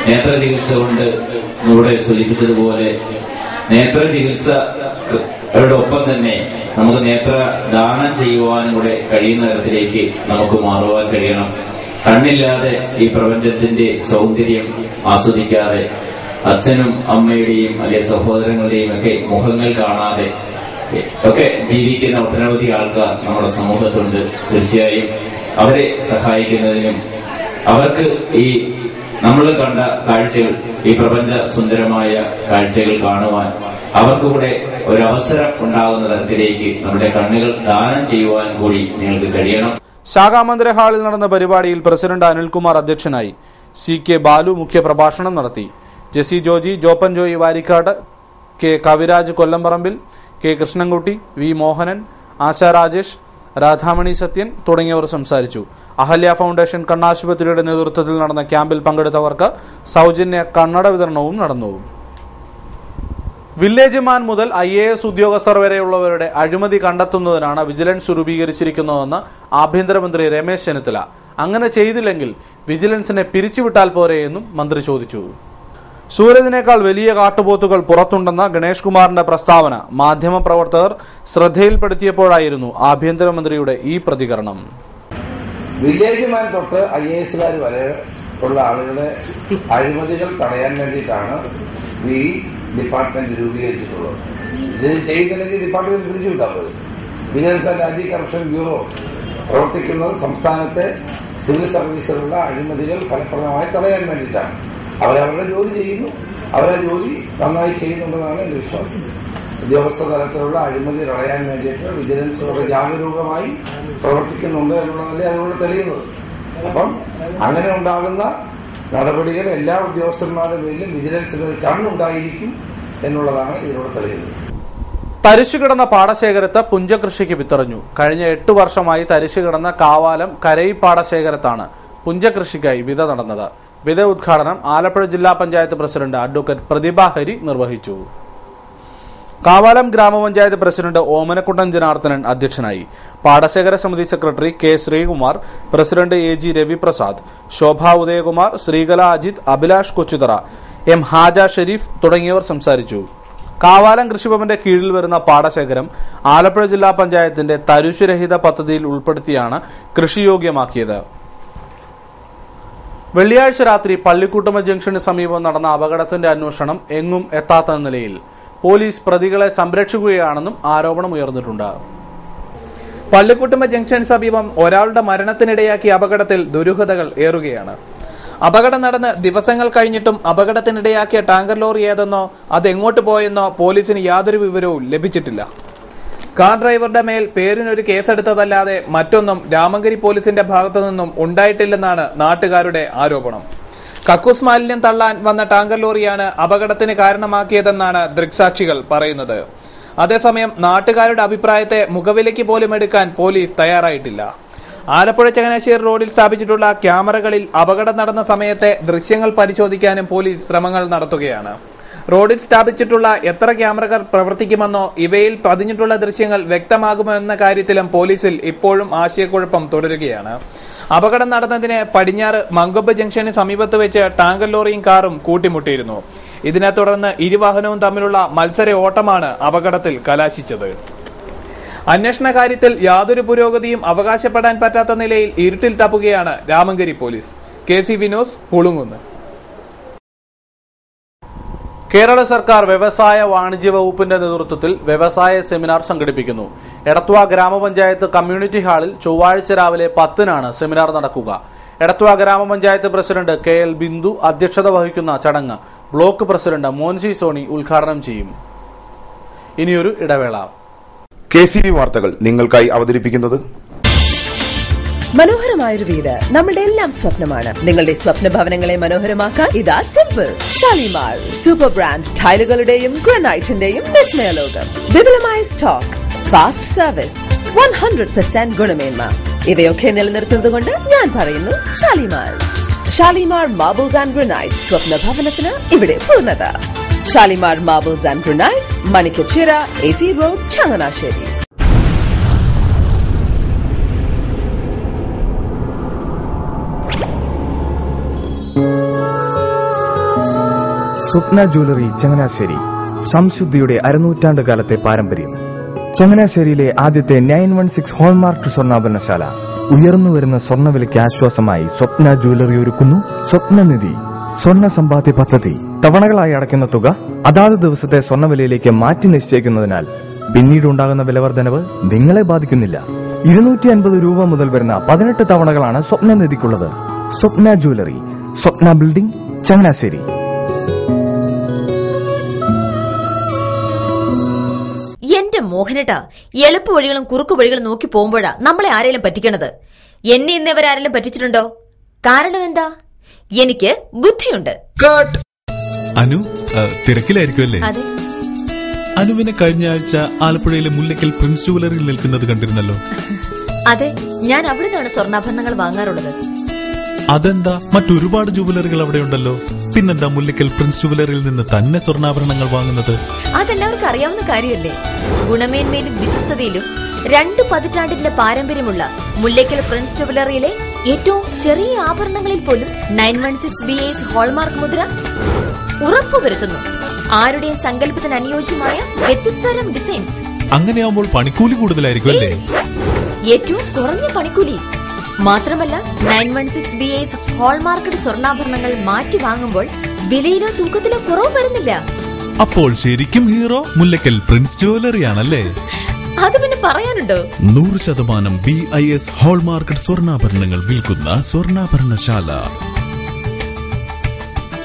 നേത്രചികിത്സ കൊണ്ട് ഇവിടെ സൂചിപ്പിച്ചതുപോലെ നേത്രചികിത്സയുടെ ഒപ്പം തന്നെ നമുക്ക് നേത്രദാനം ചെയ്യുവാനും കൂടെ കഴിയുന്ന തരത്തിലേക്ക് നമുക്ക് മാറുവാൻ കഴിയണം. കണ്ണില്ലാതെ ഈ പ്രപഞ്ചത്തിന്റെ സൗന്ദര്യം ആസ്വദിക്കാതെ അച്ഛനും അമ്മയുടെയും അല്ലെങ്കിൽ സഹോദരങ്ങളുടെയും ഒക്കെ മുഖങ്ങൾ കാണാതെ ഒക്കെ ജീവിക്കുന്ന ഒട്ടനവധി ആൾക്കാർ നമ്മുടെ സമൂഹത്തുണ്ട്. തീർച്ചയായും അവരെ സഹായിക്കുന്നതിനും അവർക്ക് ഈ നമ്മൾ കണ്ട കാഴ്ചകൾ, ഈ പ്രപഞ്ച സുന്ദരമായ കാഴ്ചകൾ കാണുവാൻ അവർക്കൂടെ ഒരവസരം ഉണ്ടാകുന്ന തരത്തിലേക്ക് നമ്മുടെ കണ്ണുകൾ ദാനം ചെയ്യുവാൻ കൂടി നിങ്ങൾക്ക് കഴിയണം. ശാഖാമന്ദിര ഹാളിൽ നടന്ന പരിപാടിയിൽ പ്രസിഡന്റ് അനിൽകുമാർ അധ്യക്ഷനായി. CK ബാലു മുഖ്യപ്രഭാഷണം നടത്തി. Jessy Joji, Joppan Joy Varikkad, K Kaviraj Kollamparambil, K Krishnankutty, V Mohanan, Asha Rajesh, Radhamani Sathyan തുടങ്ങിയവർ സംസാരിച്ചു. അഹല്യ ഫൌണ്ടേഷൻ കണ്ണാശുപത്രിയുടെ നേതൃത്വത്തിൽ നടന്ന ക്യാമ്പിൽ പങ്കെടുത്തവർക്ക് സൌജന്യ കണ്ണട വിതരണവും നടന്നു. വില്ലേജ് മാൻ മുതൽ IAS ഉദ്യോഗസ്ഥർ വരെയുള്ളവരുടെ അഴിമതി കണ്ടെത്തുന്നതിനാണ് വിജിലൻസ് രൂപീകരിച്ചിരിക്കുന്നതെന്ന് ആഭ്യന്തരമന്ത്രി രമേശ് ചെന്നിത്തല. അങ്ങനെ ചെയ്തില്ലെങ്കിൽ വിജിലൻസിനെ പിരിച്ചുവിട്ടാൽ പോരെയെന്നും മന്ത്രി ചോദിച്ചു. സൂരജിനേക്കാൾ വലിയ കാട്ടുപോത്തുകൾ പുറത്തുണ്ടെന്ന ഗണേഷ് കുമാറിന്റെ പ്രസ്താവന മാധ്യമപ്രവർത്തകർ ശ്രദ്ധയിൽപ്പെടുത്തിയപ്പോഴായിരുന്നു ആഭ്യന്തരമന്ത്രിയുടെ ഈ പ്രതികരണം. വില്ലേജ് മാൻ തൊട്ട് IASകാർ വരെ ഉള്ള ആളുകളുടെ അഴിമതികൾ തടയാൻ വേണ്ടിയിട്ടാണ് ഈ ഡിപ്പാർട്ട്മെന്റ് രൂപീകരിച്ചിട്ടുള്ളത്. ഇത് ചെയ്യുന്നില്ലെങ്കിൽ ഡിപ്പാർട്ട്മെന്റ് പിരിച്ചുവിട്ടാൽ മതി. Vigilance and anti corruption bureau പ്രവർത്തിക്കുന്നത് സംസ്ഥാനത്തെ സിവിൽ സർവീസിലുള്ള അഴിമതികൾ ഫലപ്രദമായി തടയാൻ വേണ്ടിയിട്ടാണ്. അവരവരുടെ ജോലി ചെയ്യുന്നു, അവരുടെ ജോലി നന്നായി ചെയ്യുന്നുണ്ടെന്നാണ് എന്റെ വിശ്വാസം. ഉദ്യോഗസ്ഥ തലത്തിലുള്ള അഴിമതി തടയാൻ വേണ്ടിയിട്ട് വിജിലൻസ് വളരെ ജാഗരൂകമായി പ്രവർത്തിക്കുന്നുണ്ട് എന്നുള്ളതല്ലേ അതിലൂടെ തെളിയുന്നത്. അപ്പം അങ്ങനെ ഉണ്ടാകുന്ന നടപടികൾ എല്ലാ ഉദ്യോഗസ്ഥന്മാരുടെ പേരിലും വിജിലൻസിന് ഒരു കണ്ണുണ്ടായിരിക്കും എന്നുള്ളതാണ് ഇതിലൂടെ തെളിയുന്നത്. തരിശുകിടന്ന പാടശേഖരത്ത് പുഞ്ചകൃഷിക്ക് വിത്തെറിഞ്ഞു. കഴിഞ്ഞ 8 വർഷമായി തരിശുകിടന്ന കാവാലം കരയി പാടശേഖരത്താണ് പുഞ്ചകൃഷിക്കായി വിത നടന്നത്. വിത ഉദ്ഘാടനം ആലപ്പുഴ ജില്ലാ പഞ്ചായത്ത് പ്രസിഡന്റ് അഡ്വക്കേറ്റ് പ്രതിഭ ഹരി നിർവഹിച്ചു. കാവാലം ഗ്രാമപഞ്ചായത്ത് പ്രസിഡന്റ് ഓമനക്കുട്ടൻ ജനാർദ്ദനൻ അധ്യക്ഷനായി. പാടശേഖര സമിതി secretary K Sreekumar, president AG Raviprasad, Shobha Udayakumar, Sreekala Ajith, Abhilash Kochuthara, M Haja Shareef തുടങ്ങിയവർ സംസാരിച്ചു. കാവാലം കൃഷിഭവന്റെ കീഴിൽ വരുന്ന പാടശേഖരം ആലപ്പുഴ ജില്ലാ പഞ്ചായത്തിന്റെ തരിശുരഹിത പദ്ധതിയിൽ ഉൾപ്പെടുത്തിയാണ് കൃഷിയോഗ്യമാക്കിയത്. വെള്ളിയാഴ്ച രാത്രി പള്ളിക്കൂട്ടമ ജംഗ്ഷന് സമീപം നടന്ന അപകടത്തിന്റെ അന്വേഷണം എങ്ങും എത്താത്ത നിലയിൽ പോലീസ് പ്രതികളെ സംരക്ഷിക്കുകയാണെന്നും ആരോപണമുയർന്നിട്ടുണ്ട്. പള്ളിക്കുട്ടുമ്പ ജംഗ്ഷന് സമീപം ഒരാളുടെ മരണത്തിനിടയാക്കിയ അപകടത്തിൽ ദുരൂഹതകൾ ഏറുകയാണ്. അപകടം നടന്ന് ദിവസങ്ങൾ കഴിഞ്ഞിട്ടും അപകടത്തിനിടയാക്കിയ ടാങ്കർ ലോറി ഏതെന്നോ അതെങ്ങോട്ട് പോയെന്നോ പോലീസിന് യാതൊരു വിവരവും ലഭിച്ചിട്ടില്ല. കാർ ഡ്രൈവറുടെ മേൽ പേരിനൊരു കേസെടുത്തതല്ലാതെ മറ്റൊന്നും രാമങ്കരി പോലീസിന്റെ ഭാഗത്തുനിന്നും ഉണ്ടായിട്ടില്ലെന്നാണ് നാട്ടുകാരുടെ ആരോപണം. കക്കൂസ് മാലിന്യം തള്ളാൻ വന്ന ടാങ്കർ ലോറിയാണ് അപകടത്തിന് കാരണമാക്കിയതെന്നാണ് ദൃക്സാക്ഷികൾ പറയുന്നത്. അതേസമയം നാട്ടുകാരുടെ അഭിപ്രായത്തെ മുഖവിലയ്ക്ക് പോലും എടുക്കാൻ പോലീസ് തയ്യാറായിട്ടില്ല. ആലപ്പുഴ ചങ്ങനാശ്ശേരി റോഡിൽ സ്ഥാപിച്ചിട്ടുള്ള ക്യാമറകളിൽ അപകടം നടന്ന സമയത്തെ ദൃശ്യങ്ങൾ പരിശോധിക്കാനും പോലീസ് ശ്രമങ്ങൾ നടത്തുകയാണ്. റോഡിൽ സ്ഥാപിച്ചിട്ടുള്ള എത്ര ക്യാമറകൾ പ്രവർത്തിക്കുമെന്നോ ഇവയിൽ പതിഞ്ഞിട്ടുള്ള ദൃശ്യങ്ങൾ വ്യക്തമാകുമോ എന്ന കാര്യത്തിലും പോലീസിൽ ഇപ്പോഴും ആശയക്കുഴപ്പം തുടരുകയാണ്. അപകടം നടന്നതിന് പടിഞ്ഞാറ് മങ്കൊമ്പ് ജംഗ്ഷന് സമീപത്ത് വെച്ച് ടാങ്കർ ലോറിയും കാറും കൂട്ടിമുട്ടിയിരുന്നു. ഇതിനെ തുടർന്ന് ഇരുവാഹനവും തമ്മിലുള്ള മത്സര ഓട്ടമാണ് അപകടത്തിൽ കലാശിച്ചത്. അന്വേഷണ കാര്യത്തിൽ യാതൊരു പുരോഗതിയും അവകാശപ്പെടാൻ പറ്റാത്ത നിലയിൽ ഇരുട്ടിൽ തപ്പുകയാണ് രാമങ്കരി പോലീസ്. KC വിനോസ്, പുളുങ്ങുന്ന്. കേരള സർക്കാർ വ്യവസായ വാണിജ്യ വകുപ്പിന്റെ നേതൃത്വത്തിൽ വ്യവസായ സെമിനാർ സംഘടിപ്പിക്കുന്നു. എടത്വ ഗ്രാമപഞ്ചായത്ത് കമ്മ്യൂണിറ്റി ഹാളിൽ ചൊവ്വാഴ്ച രാവിലെ 10-നാണ് സെമിനാർ നടക്കുക. എടത്വ ഗ്രാമപഞ്ചായത്ത് പ്രസിഡന്റ് KL ബിന്ദു അധ്യക്ഷത വഹിക്കുന്ന ചടങ്ങ് ബ്ലോക്ക് പ്രസിഡന്റ് മോൻസി സോണി ഉദ്ഘാടനം ചെയ്യും. ഇനിയൊരു ഇടവേള. KCV വാർത്തകൾ നിങ്ങൾക്കായി അവതരിപ്പിക്കുന്നത് മനോഹരമായൊരു വീട് നമ്മുടെ എല്ലാം സ്വപ്നമാണ്. നിങ്ങളുടെ സ്വപ്ന ഭവനങ്ങളെ മനോഹരമാക്കാൻ ഇതാ സിമ്പിൾ ഷാലിമാർ സൂപ്പർ ബ്രാൻഡ് ടൈലുകളുടെയും ഗ്രാനൈറ്റിന്റെയും വിസ്മയ ലോകം. വിപുലമായ സ്റ്റോക്ക്, ഫാസ്റ്റ് സർവീസ്, 100% ഗുണമേന്മ ഇവയൊക്കെ നിലനിർത്തുന്നതുകൊണ്ട് ഞാൻ പറയുന്നു Shalimar. Shalimar marbles and granite, സ്വപ്ന ഭവനത്തിന് ഇവിടെ പൂർണ്ണത. Shalimar marbles and granite, Manikkachira, AC road, Changanassery. Swapna jewellery Changanassery, സംശുദ്ധിയുടെ അരനൂറ്റാണ്ട് കാലത്തെ പാരമ്പര്യം. ചങ്ങനാശ്ശേരിയിലെ ആദ്യത്തെ 916 ഹോൾമാർക്ക് സ്വർണ്ണാഭരണശാല. ഉയർന്നുവരുന്ന സ്വർണ്ണവിലയ്ക്ക് ആശ്വാസമായി സ്വപ്ന ജ്വല്ലറി ഒരുക്കുന്നു സ്വപ്നനിധി സ്വർണ്ണ സമ്പാദ്യ പദ്ധതി. തവണകളായി അടയ്ക്കുന്ന തുക അതാത് ദിവസത്തെ സ്വർണ്ണവിലയിലേക്ക് മാറ്റി നിശ്ചയിക്കുന്നതിനാൽ പിന്നീട് ഉണ്ടാകുന്ന വിലവർദ്ധനവ് നിങ്ങളെ ബാധിക്കുന്നില്ല. 250 രൂപ മുതൽ വരുന്ന 18 തവണകളാണ് സ്വപ്നനിധിക്കുള്ളത്. സ്വപ്ന ജ്വല്ലറി, സ്വപ്ന ബിൽഡിംഗ്, ചങ്ങനാശ്ശേരി. എന്റെ മോഹനേട്ടാ, എളുപ്പ വഴികളും കുറുക്കു വഴികളും നോക്കി പോകുമ്പോഴാ നമ്മളെ ആരെങ്കിലും പറ്റിക്കണത്. എന്നെ ഇന്നവരാരെങ്കിലും പറ്റിച്ചിട്ടുണ്ടോ? കാരണം എന്താ? എനിക്ക് ബുദ്ധിയുണ്ട്. അനു തിരക്കിലായിരിക്കും അല്ലേ? അതെ. അനുവിനെ കഴിഞ്ഞ ആഴ്ച ആലപ്പുഴയിലെ മുല്ലക്കൽ പ്രിൻസ് ജുവലറിയിൽ നിൽക്കുന്നത് കണ്ടിരുന്നല്ലോ. അതെ, ഞാൻ അവിടെ നിന്നാണ് സ്വർണ്ണാഭരണങ്ങൾ വാങ്ങാറുള്ളത്. അതെന്താ, മറ്റൊരുപാട് ജുവലറികൾ അവിടെ ഉണ്ടല്ലോ. പിന്നെന്താ മുല്ലക്കൽ പ്രിൻസ് ജുവലറിയിൽ നിന്ന് തന്നെ സ്വർണ്ണാഭരണങ്ങൾ വാങ്ങുന്നത്? അതെല്ലാവർക്കും അറിയാവുന്ന കാര്യമല്ലേ. ഗുണമേന്മയിലും വിശ്വസ്തതയിലും 2 പതിറ്റാണ്ടിന്റെ പാരമ്പര്യമുള്ള മുല്ലക്കൽ പ്രിൻസ് ജുവലറിയിലെ ഏറ്റവും ചെറിയ ആഭരണങ്ങളിൽ പോലും 916 BIS ഹോൾമാർക്ക് മുദ്ര ഉറപ്പുവരുത്തുന്നു. ആരുടെയും സങ്കല്പത്തിന് അനുയോജ്യമായ വ്യത്യസ്തതരം ഡിസൈൻസ്. അങ്ങനെയാവുമ്പോൾ പണിക്കൂലി കൂടുതലായിരിക്കും അല്ലേ? ഏറ്റവും കുറഞ്ഞ പണിക്കൂലി. മാത്രമല്ല 916 BIS ഹോൾമാർക്കഡ് സ്വർണ്ണാഭരണങ്ങൾ മാറ്റി വാങ്ങുമ്പോൾ വിലയിലോ തൂക്കത്തിലോ കുറവ് വരുന്നില്ല. അപ്പോൾ ശരിക്കും ഹീറോ മുല്ലക്കൽ പ്രിൻസ് ജുവലറി ആണല്ലേ? അത് പിന്നെ പറയാനുണ്ടോ? 100% BIS ഹോൾമാർക്കഡ് സ്വർണ്ണാഭരണങ്ങൾ വിൽക്കുന്ന സ്വർണ്ണാഭരണശാല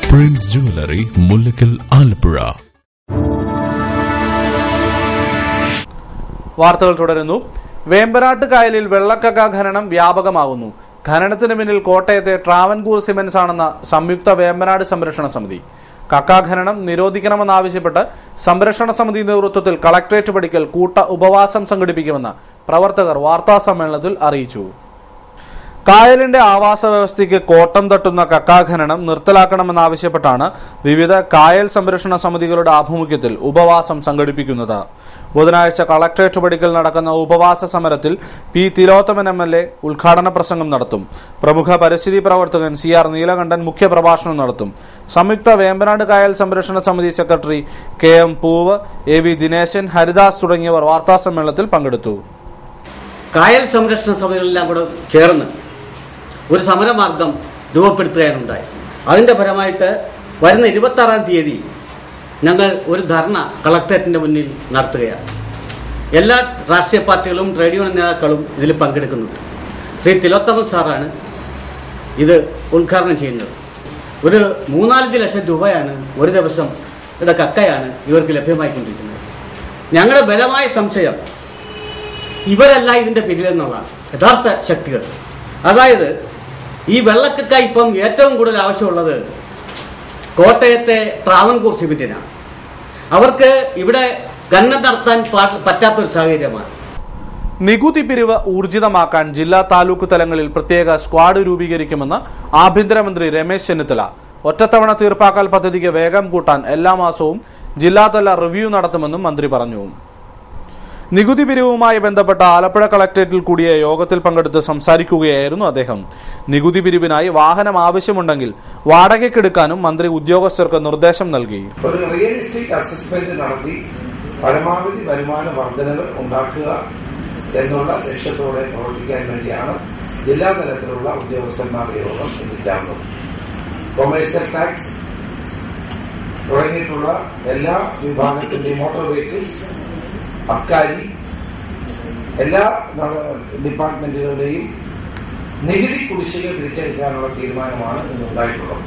പ്രിൻസ് ജുവലറി, മുല്ലക്കൽ, ആലപ്പുഴ. വാർത്തകൾ തുടരുന്നു. വേമ്പനാട്ട് കായലിൽ വെള്ളക്കക്ക ഖനനം വ്യാപകമാകുന്നു. ഖനനത്തിന് പിന്നിൽ കോട്ടയത്തെ ട്രാവൻകൂർ സിമന്റ്സ് ആണെന്ന സംയുക്ത വേമ്പനാട് സംരക്ഷണ സമിതി. കക്ക ഖനനം നിരോധിക്കണമെന്നാവശ്യപ്പെട്ട് സംരക്ഷണ സമിതി നേതൃത്വത്തിൽ കളക്ടറേറ്റ് പടിക്കൽ കൂട്ട ഉപവാസം സംഘടിപ്പിക്കുമെന്ന് പ്രവർത്തകർ വാർത്താസമ്മേളനത്തിൽ അറിയിച്ചു. കായലിന്റെ ആവാസ വ്യവസ്ഥയ്ക്ക് കോട്ടം തട്ടുന്ന കക്ക ഖനനം നിർത്തലാക്കണമെന്നാവശ്യപ്പെട്ടാണ് വിവിധ കായൽ സംരക്ഷണ സമിതികളുടെ ആഭിമുഖ്യത്തിൽ ഉപവാസം സംഘടിപ്പിക്കുന്നത്. ബുധനാഴ്ച കളക്ടറേറ്റ് പടിക്കൽ നടക്കുന്ന ഉപവാസ സമരത്തിൽ P. തിലോത്തമൻ MLA ഉദ്ഘാടന പ്രസംഗം നടത്തും. പ്രമുഖ പരിസ്ഥിതി പ്രവർത്തകൻ CR നീലകണ്ഠൻ മുഖ്യപ്രഭാഷണം നടത്തും. സംയുക്ത വേമ്പനാട് കായൽ സംരക്ഷണ സമിതി സെക്രട്ടറി KM പൂവ്, AV ദിനേശൻ, ഹരിദാസ് തുടങ്ങിയവർ വാർത്താസമ്മേളനത്തിൽ പങ്കെടുത്തു. കായൽ സംരക്ഷണ സമിതികളെല്ലാം കൂടെ ചേർന്ന് ഒരു സമരമാർഗം രൂപപ്പെടുത്തുകയാണുണ്ടായി. അതിന്റെ ഫലമായിട്ട് വരുന്ന 26-ാം തീയതി ഞങ്ങൾ ഒരു ധർണ കളക്ടറേറ്റിന്റെ മുന്നിൽ നടത്തുകയാണ്. എല്ലാ രാഷ്ട്രീയ പാർട്ടികളും ട്രേഡ് യൂണിയൻ നേതാക്കളും ഇതിൽ പങ്കെടുക്കുന്നുണ്ട്. ശ്രീ തിലോത്തമൻ സാറാണ് ഇത് ഉദ്ഘാടനം ചെയ്യുന്നത്. ഒരു 3-4 ലക്ഷം രൂപയാണ് ഒരു ദിവസം ഇവിടെ കക്കയാണ് ഇവർക്ക് ലഭ്യമായിക്കൊണ്ടിരിക്കുന്നത്. ഞങ്ങളുടെ ബലമായ സംശയം ഇവരല്ല ഇതിന്റെ പിന്നിലെന്നുള്ളതാണ് യഥാർത്ഥ ശക്തികൾ. അതായത് ഈ വെള്ളക്കക്ക ഇപ്പം ഏറ്റവും കൂടുതൽ ആവശ്യമുള്ളത് കോട്ടയത്തെ ട്രാവൻകൂർ സിമെന്റിനാണ്. അവർക്ക് ഇവിടെ ഖനനം നടത്താൻ പറ്റാത്തൊരു സാഹചര്യമാണ്. നികുതി പിരിവ് ഊർജിതമാക്കാൻ ജില്ലാ താലൂക്ക് തലങ്ങളിൽ പ്രത്യേക സ്ക്വാഡ് രൂപീകരിക്കുമെന്ന് ആഭ്യന്തരമന്ത്രി രമേശ് ചെന്നിത്തല. ഒറ്റത്തവണ തീർപ്പാക്കൽ പദ്ധതിക്ക് വേഗം കൂട്ടാൻ എല്ലാ മാസവും ജില്ലാതല റിവ്യൂ നടത്തുമെന്നും മന്ത്രി പറഞ്ഞു. നികുതി പിരിവുമായി ബന്ധപ്പെട്ട ആലപ്പുഴ കളക്ടറേറ്റിൽ കൂടിയ യോഗത്തിൽ പങ്കെടുത്ത് സംസാരിക്കുകയായിരുന്നു അദ്ദേഹം. നികുതി പിരിവിനായി വാഹനം ആവശ്യമുണ്ടെങ്കിൽ വാടകയ്ക്കെടുക്കാനും മന്ത്രി ഉദ്യോഗസ്ഥർക്ക് നിർദ്ദേശം നൽകി. ഒരു റിയലിസ്റ്റിക് അസസ്മെന്റ് നടത്തി പരമാവധി വരുമാന വർധനകൾ ഉണ്ടാക്കുക എന്നുള്ള ലക്ഷ്യത്തോടെ പ്രവർത്തിക്കാൻ വേണ്ടിയാണ് ജില്ലാതലത്തിലുള്ള ഉദ്യോഗസ്ഥന്മാരുടെ യോഗം ഇന്ന് ചേർന്നത്. കൊമേഴ്സ്യൽ ടാക്സ് തുടങ്ങിയിട്ടുള്ള എല്ലാ വിഭാഗത്തിന്റെയും മോട്ടോർ വെഹിക്കിൾസ്, അബ്കാരി, എല്ലാ ഡിപ്പാർട്ട്മെന്റുകളുടെയും നികുതി കുടിശ്ശിക തിരിച്ചെടുക്കാനുള്ള തീരുമാനമാണ് ഇന്നുണ്ടായിട്ടുള്ളത്.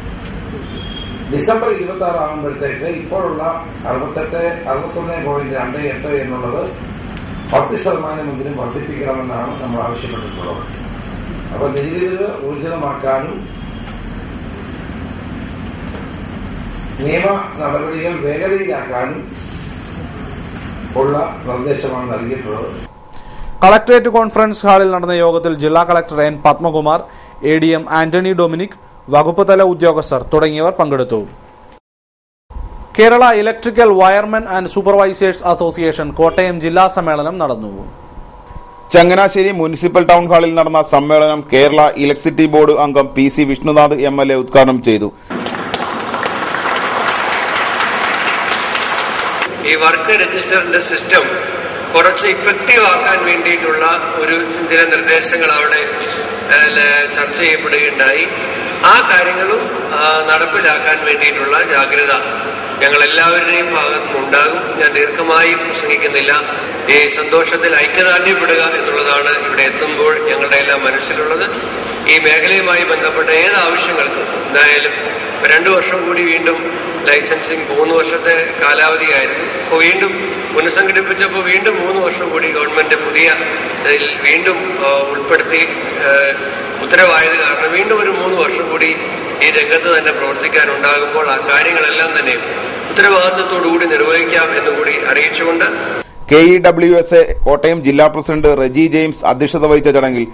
ഡിസംബർ 26 ആകുമ്പോഴത്തേക്ക് ഇപ്പോഴുള്ള 61.28 എന്നുള്ളത് 10% വർദ്ധിപ്പിക്കണമെന്നാണ് നമ്മൾ ആവശ്യപ്പെട്ടിട്ടുള്ളത്. അപ്പോൾ നികുതി പിരിവ് ഊർജിതമാക്കാനും നിയമ നടപടികൾ വേഗതയിലാക്കാനും ഉള്ള നിർദ്ദേശമാണ് നൽകിയിട്ടുള്ളത്. കളക്ടറേറ്റ് കോൺഫറൻസ് ഹാളിൽ നടന്ന യോഗത്തിൽ ജില്ലാ collector N Padmakumar, ADM Antony Dominic, വകുപ്പ് തല ഉദ്യോഗസ്ഥർ തുടങ്ങിയവർ പങ്കെടുത്തു. Kerala electrical wiremen and supervisors association Kottayam ജില്ലാ സമ്മേളനം നടന്നു. ചങ്ങനാശ്ശേരി മുനിസിപ്പൽ ടൗൺ ഹാളിൽ നടന്ന സമ്മേളനം കേരള ഇലക്ട്രിസിറ്റി ബോർഡ് അംഗം PC വിഷ്ണുനാഥ് MLA ഉദ്ഘാടനം ചെയ്തു. ഈ വർക്ക് രജിസ്റ്ററിന്റെ സിസ്റ്റം കുറച്ച് ഇഫക്റ്റീവ് ആക്കാൻ വേണ്ടിയിട്ടുള്ള ഒരു ചില നിർദ്ദേശങ്ങൾ അവിടെ ചർച്ച ചെയ്യപ്പെടുകയുണ്ടായി. ആ കാര്യങ്ങളും നടപ്പിലാക്കാൻ വേണ്ടിയിട്ടുള്ള ജാഗ്രത ഞങ്ങൾ എല്ലാവരുടെയും ഭാഗത്തുനിന്നുണ്ടാകും. ഞാൻ ദീർഘമായി പ്രസംഗിക്കുന്നില്ല. ഈ സന്തോഷത്തിൽ ഐക്യദാർഢ്യപ്പെടുക എന്നുള്ളതാണ് ഇവിടെ എത്തുമ്പോൾ ഞങ്ങളുടെ എല്ലാം മനസ്സിലുള്ളത്. ഈ മേഖലയുമായി ബന്ധപ്പെട്ട ഏത് ആവശ്യങ്ങൾക്കും എന്തായാലും 2 വർഷം കൂടി വീണ്ടും ലൈസൻസിങ് 3 വർഷത്തെ കാലാവധിയായിരുന്നു. അപ്പോൾ വീണ്ടും പുനഃസംഘടിപ്പിച്ചപ്പോൾ വീണ്ടും 3 വർഷം കൂടി ഗവൺമെന്റ് പുതിയ വീണ്ടും ഉൾപ്പെടുത്തി ഉത്തരവായത് കാരണം വീണ്ടും ഒരു 3 വർഷം കൂടി ഈ രംഗത്ത് തന്നെ പ്രവർത്തിക്കാനുണ്ടാകുമ്പോൾ ആ കാര്യങ്ങളെല്ലാം തന്നെ ഉത്തരവാദിത്വത്തോടുകൂടി നിർവഹിക്കാം എന്നുകൂടി അറിയിച്ചുകൊണ്ട് KEWSA കോട്ടയം ജില്ലാ പ്രസിഡന്റ് റെജി ജെയിംസ് അധ്യക്ഷത വഹിച്ച ചടങ്ങിൽ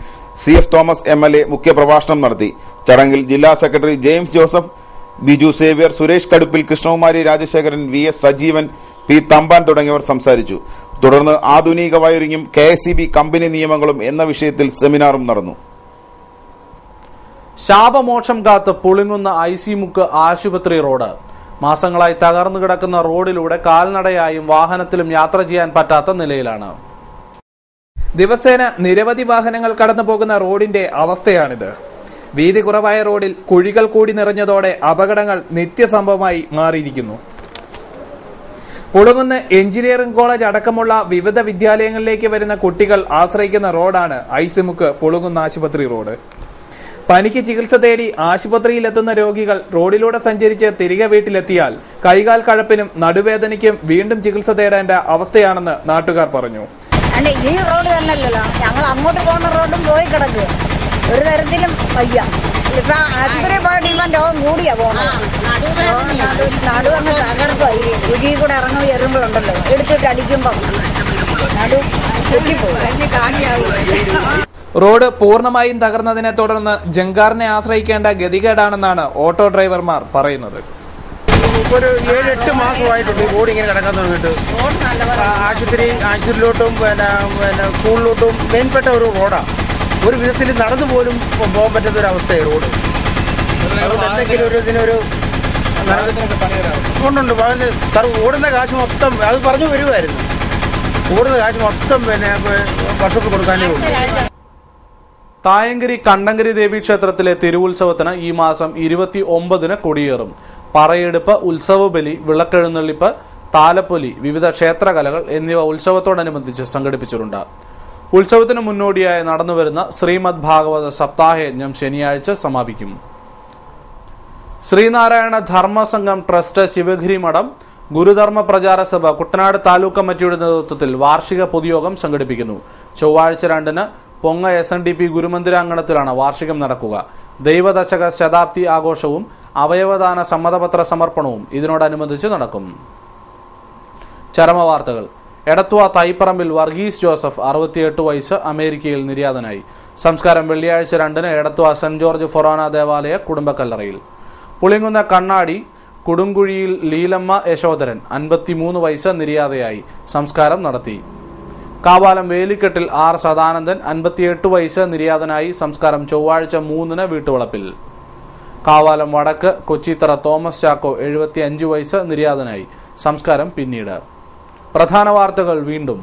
CF തോമസ് MLA മുഖ്യപ്രഭാഷണം നടത്തി. ചടങ്ങിൽ ജില്ലാ secretary James Joseph, Biju Xavier, Suresh Kaduppil, Krishnakumari Rajasekharan, VS Sajeevan, P Thampan തുടങ്ങിയവർ സംസാരിച്ചു. തുടർന്ന് ആധുനിക വയറിംഗും KSEB കമ്പനി നിയമങ്ങളും എന്ന വിഷയത്തിൽ സെമിനാറും നടന്നു. ശാപമോക്ഷം കാത്ത് പുളിങ്ങുന്ന IC മുക്ക് ആശുപത്രി റോഡ്. മാസങ്ങളായി തകർന്നു കിടക്കുന്ന റോഡിലൂടെ കാൽനടയായും വാഹനത്തിലും യാത്ര ചെയ്യാൻ പറ്റാത്ത നിലയിലാണ്. ദിവസേന നിരവധി വാഹനങ്ങൾ കടന്നു പോകുന്ന റോഡിന്റെ അവസ്ഥയാണിത്. വീതി കുറവായ റോഡിൽ കുഴികൾ കൂടി നിറഞ്ഞതോടെ അപകടങ്ങൾ നിത്യസംഭവമായി മാറിയിരിക്കുന്നു. പുളുങ്ങുന്ന് എഞ്ചിനീയറിംഗ് കോളേജ് അടക്കമുള്ള വിവിധ വിദ്യാലയങ്ങളിലേക്ക് വരുന്ന കുട്ടികൾ ആശ്രയിക്കുന്ന റോഡാണ് IC മുക്ക് പുളുങ്ങുന്ന ആശുപത്രി റോഡ്. പനിക്ക് ചികിത്സ തേടി ആശുപത്രിയിലെത്തുന്ന രോഗികൾ റോഡിലൂടെ സഞ്ചരിച്ച് തിരികെ വീട്ടിലെത്തിയാൽ കൈകാൽ കഴപ്പിനും നടുവേദനയ്ക്കും വീണ്ടും ചികിത്സ തേടേണ്ട അവസ്ഥയാണെന്ന് നാട്ടുകാർ പറഞ്ഞു. ഈ റോഡ് തന്നെയല്ലോ, ഞങ്ങൾ അങ്ങോട്ട് പോകുന്ന റോഡും പോയി കിടക്കുക, ഒരു തരത്തിലും വയ്യ. ഇപ്പൊ ആശുപത്രി പോയിട്ട് ഇവൻ രോഗം കൂടിയാ പോകുന്നത്. നടുവങ്ങ് തകർക്കുക. ഈ കുഴി കൂടെ ഇറങ്ങി എറുമ്പോഴുണ്ടല്ലോ, എടുത്തിട്ട് അടിക്കുമ്പം നടു ചുറ്റിപ്പോകും. റോഡ് പൂർണ്ണമായും തകർന്നതിനെ തുടർന്ന് ജങ്കാറിനെ ആശ്രയിക്കേണ്ട ഗതികേടാണെന്നാണ് ഓട്ടോ ഡ്രൈവർമാർ പറയുന്നത്. ഒരു 7-8 മാസമായിട്ടുണ്ട് ഈ റോഡ് ഇങ്ങനെ കിടക്കാൻ തുടങ്ങിയിട്ട്. ആശുപത്രിയിലോട്ടും പിന്നെ സ്കൂളിലോട്ടും മെയിൻപെട്ട ഒരു റോഡാണ്. ഒരു വിധത്തിൽ നടന്നു പോലും പോകാൻ പറ്റാത്ത ഒരു അവസ്ഥയാണ് റോഡ്. എന്തെങ്കിലും ഒരു ഇതിനൊരു കൊണ്ടുണ്ട് ഓടുന്ന കാശ് മൊത്തം അത് പറഞ്ഞു വരുമായിരുന്നു. ഓടുന്ന കാശ് മൊത്തം പിന്നെ വർഷത്തിൽ കൊടുക്കാനേ ഉള്ളൂ. തായങ്കരി കണ്ണങ്കരി ദേവി ക്ഷേത്രത്തിലെ തിരുവുത്സവത്തിന് ഈ മാസം 29-ന് കൊടിയേറും. പറയെടുപ്പ്, ഉത്സവബലി, വിളക്കെഴുന്നള്ളിപ്പ്, താലപ്പൊലി, വിവിധ ക്ഷേത്രകലകൾ എന്നിവ ഉത്സവത്തോടനുബന്ധിച്ച് സംഘടിപ്പിച്ചിട്ടുണ്ട്. ഉത്സവത്തിന് മുന്നോടിയായി നടന്നുവരുന്ന ശ്രീമദ് ഭാഗവത സപ്താഹയജ്ഞം ശനിയാഴ്ച സമാപിക്കും. ശ്രീനാരായണ ധർമ്മസംഘം ട്രസ്റ്റ് ശിവഗിരി മഠം ഗുരുധർമ്മ പ്രചാര സഭ കുട്ടനാട് താലൂക്ക് കമ്മിറ്റിയുടെ നേതൃത്വത്തിൽ വാർഷിക പൊതുയോഗം സംഘടിപ്പിക്കുന്നു. ചൊവ്വാഴ്ച 2-ന് പൊങ്ങ SNDP ഗുരുമന്ദിരാങ്കണത്തിലാണ് വാർഷികം നടക്കുക. ദൈവദശക ശതാബ്ദി ആഘോഷവും അവയവദാന സമ്മതപത്ര സമർപ്പണവും ഇതിനോടനുബന്ധിച്ച് നടക്കും. ചരമവാർത്തകൾ. എടത്വ തൈപ്പറമ്പിൽ വർഗീസ് ജോസഫ് 68 വയസ്സ് അമേരിക്കയിൽ നിര്യാതനായി. സംസ്കാരം വെള്ളിയാഴ്ച 2-ന് എടത്വ സെന്റ് ജോർജ് ഫൊറാന ദേവാലയ കുടുംബക്കല്ലറയിൽ. പുളിങ്ങുന്ന കണ്ണാടി കുടുംകുഴിയിൽ ലീലമ്മ യശോധരൻ 53 വയസ്സ് നിര്യാതയായി. സംസ്കാരം നടത്തി. കാവാലം വേലിക്കെട്ടിൽ R സദാനന്ദൻ 58 വയസ്സ് നിര്യാതനായി. സംസ്കാരം ചൊവ്വാഴ്ച 3-ന് വീട്ടുവളപ്പിൽ. കാവാലം വടക്ക് കൊച്ചിത്തറ തോമസ് ചാക്കോ 75 വയസ്സ് നിര്യാതനായി. സംസ്കാരം പിന്നീട്. പ്രധാന വാർത്തകൾ വീണ്ടും.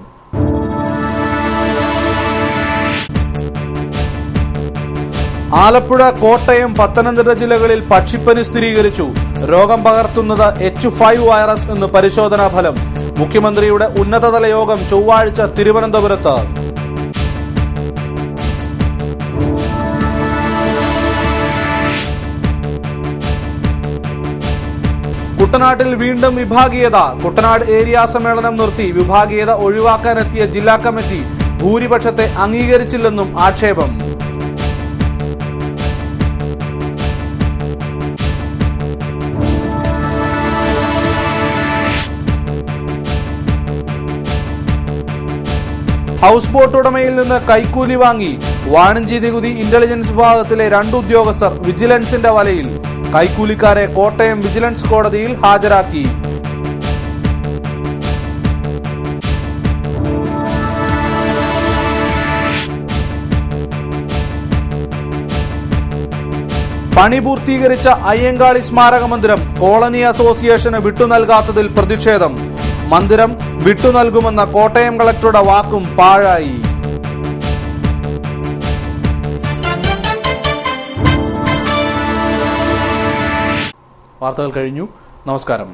ആലപ്പുഴ, കോട്ടയം, പത്തനംതിട്ട ജില്ലകളിൽ പക്ഷിപ്പനി സ്ഥിരീകരിച്ചു. രോഗം പകർത്തുന്നത് H5 വൈറസ് എന്ന് പരിശോധനാ ഫലം. മുഖ്യമന്ത്രിയുടെ ഉന്നതതല യോഗം ചൊവ്വാഴ്ച തിരുവനന്തപുരത്ത്. കുട്ടനാട്ടിൽ വീണ്ടും വിഭാഗീയത. കുട്ടനാട് ഏരിയ സമ്മേളനം നിർത്തി വിഭാഗീയത ഒഴിവാക്കാനെത്തിയ ജില്ലാ കമ്മിറ്റി ഭൂരിപക്ഷത്തെ അംഗീകരിച്ചില്ലെന്നും ആക്ഷേപം. ഹൌസ് ബോട്ട് ഉടമയിൽ നിന്ന് കൈക്കൂലി വാങ്ങി. വാണിജ്യ നികുതി ഇന്റലിജൻസ് വിഭാഗത്തിലെ 2 ഉദ്യോഗസ്ഥർ വിജിലൻസിന്റെ വലയിൽ. കൈക്കൂലിക്കാരെ കോട്ടയം വിജിലൻസ് കോടതിയിൽ ഹാജരാക്കി. പണി പൂർത്തീകരിച്ച അയ്യങ്കാളി സ്മാരക മന്ദിരം കോളനി അസോസിയേഷന് വിട്ടുനൽകാത്തതിൽ പ്രതിഷേധം. മന്ദിരം വിട്ടുനൽകുമെന്ന കോട്ടയം കളക്ടറുടെ വാക്കും പാഴായി. വാർത്തകൾ കഴിഞ്ഞു. നമസ്കാരം.